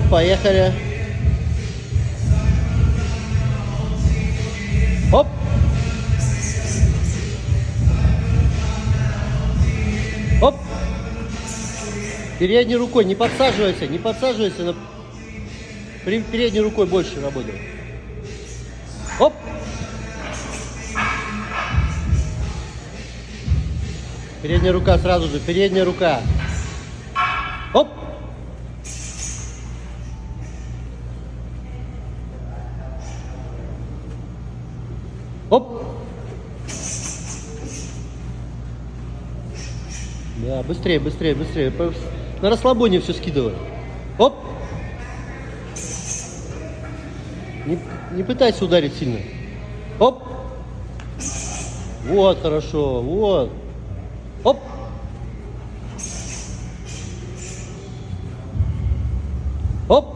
Оп, поехали. Оп. Оп. Передней рукой не подсаживайся, не подсаживайся. Передней рукой больше работай. Оп. Передняя рука сразу же, передняя рука. Оп. Оп. Да, быстрее, быстрее, быстрее. На расслабоне все скидывай. Оп. Не пытайся ударить сильно. Оп. Вот, хорошо, вот. Оп. Оп.